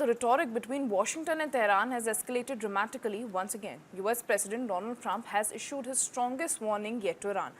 The rhetoric between Washington and Tehran has escalated dramatically once again. US President Donald Trump has issued his strongest warning yet to Iran.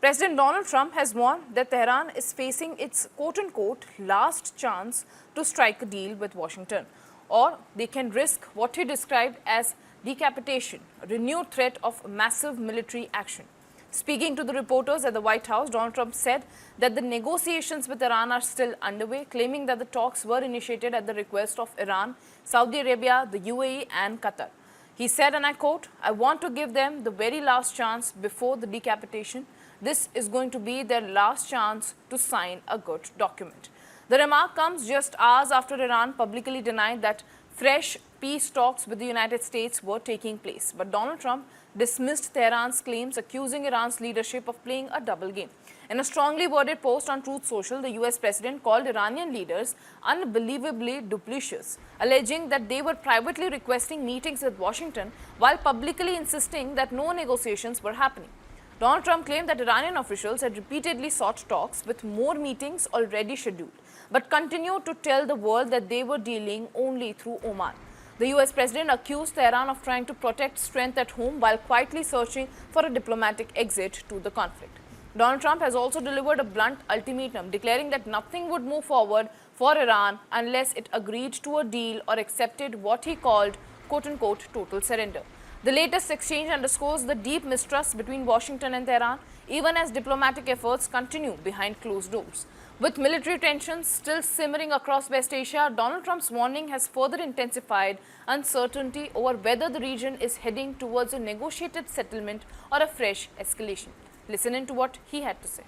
President Donald Trump has warned that Tehran is facing its quote-unquote last chance to strike a deal with Washington, or they can risk what he described as decapitation, a renewed threat of massive military action. Speaking to the reporters at the White House, Donald Trump said that the negotiations with Iran are still underway, claiming that the talks were initiated at the request of Iran, Saudi Arabia, the UAE and Qatar. He said, and I quote, "I want to give them the very last chance before the decapitation. This is going to be their last chance to sign a good document." The remark comes just hours after Iran publicly denied that fresh peace talks with the United States were taking place. But Donald Trump dismissed Tehran's claims, accusing Iran's leadership of playing a double game. In a strongly worded post on Truth Social, the US president called Iranian leaders unbelievably duplicitous, alleging that they were privately requesting meetings with Washington while publicly insisting that no negotiations were happening. Donald Trump claimed that Iranian officials had repeatedly sought talks with more meetings already scheduled, but continued to tell the world that they were dealing only through Oman. The US president accused Tehran of trying to protect strength at home while quietly searching for a diplomatic exit to the conflict. Donald Trump has also delivered a blunt ultimatum, declaring that nothing would move forward for Iran unless it agreed to a deal or accepted what he called quote-unquote total surrender. The latest exchange underscores the deep mistrust between Washington and Tehran, even as diplomatic efforts continue behind closed doors. With military tensions still simmering across West Asia, Donald Trump's warning has further intensified uncertainty over whether the region is heading towards a negotiated settlement or a fresh escalation. Listen in to what he had to say.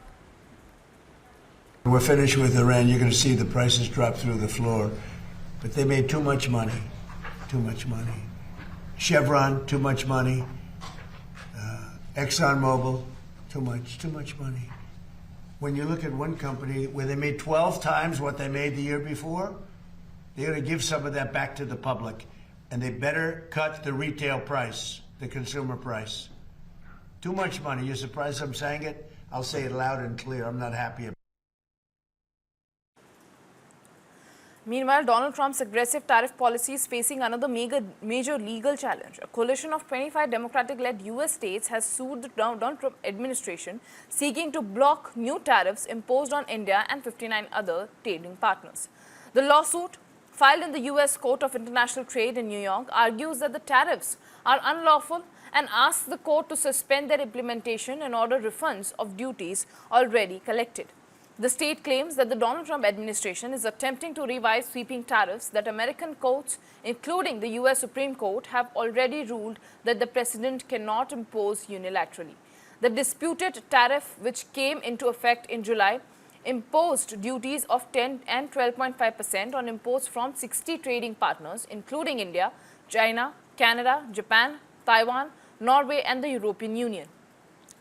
We're finished with Iran. You're going to see the prices drop through the floor. But they made too much money. Too much money. Chevron, too much money. ExxonMobil, too much money. When you look at one company where they made 12 times what they made the year before, they're going to give some of that back to the public. And they better cut the retail price, the consumer price. Too much money. You're surprised I'm saying it? I'll say it loud and clear. I'm not happy about it. Meanwhile, Donald Trump's aggressive tariff policy is facing another major legal challenge. A coalition of 25 Democratic-led U.S. states has sued the Donald Trump administration, seeking to block new tariffs imposed on India and 59 other trading partners. The lawsuit, filed in the U.S. Court of International Trade in New York, argues that the tariffs are unlawful and asks the court to suspend their implementation and order refunds of duties already collected. The state claims that the Donald Trump administration is attempting to revise sweeping tariffs that American courts, including the U.S. Supreme Court, have already ruled that the president cannot impose unilaterally. The disputed tariff, which came into effect in July, imposed duties of 10 and 12.5% on imports from 60 trading partners, including India, China, Canada, Japan, Taiwan, Norway, and the European Union.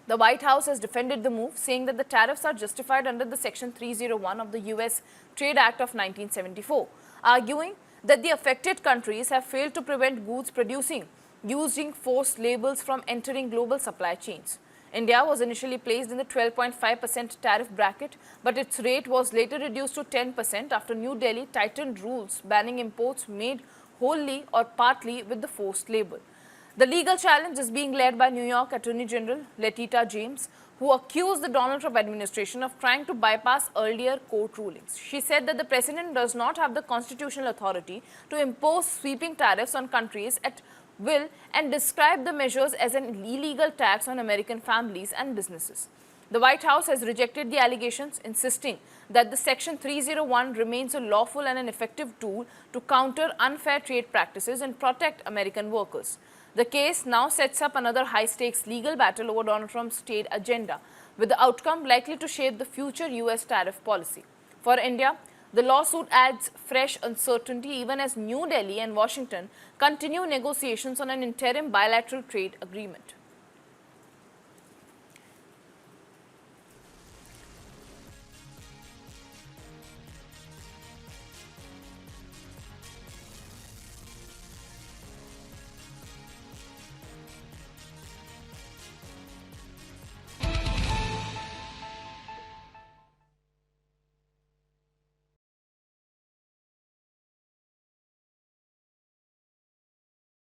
The White House has defended the move, saying that the tariffs are justified under the Section 301 of the U.S. Trade Act of 1974, arguing that the affected countries have failed to prevent goods producing using forced labels from entering global supply chains. India was initially placed in the 12.5% tariff bracket, but its rate was later reduced to 10% after New Delhi tightened rules banning imports made wholly or partly with the forced label. The legal challenge is being led by New York Attorney General Letitia James, who accused the Donald Trump administration of trying to bypass earlier court rulings. She said that the president does not have the constitutional authority to impose sweeping tariffs on countries at will and described the measures as an illegal tax on American families and businesses. The White House has rejected the allegations, insisting that the Section 301 remains a lawful and an effective tool to counter unfair trade practices and protect American workers. The case now sets up another high-stakes legal battle over Donald Trump's trade agenda, with the outcome likely to shape the future U.S. tariff policy. For India, the lawsuit adds fresh uncertainty even as New Delhi and Washington continue negotiations on an interim bilateral trade agreement.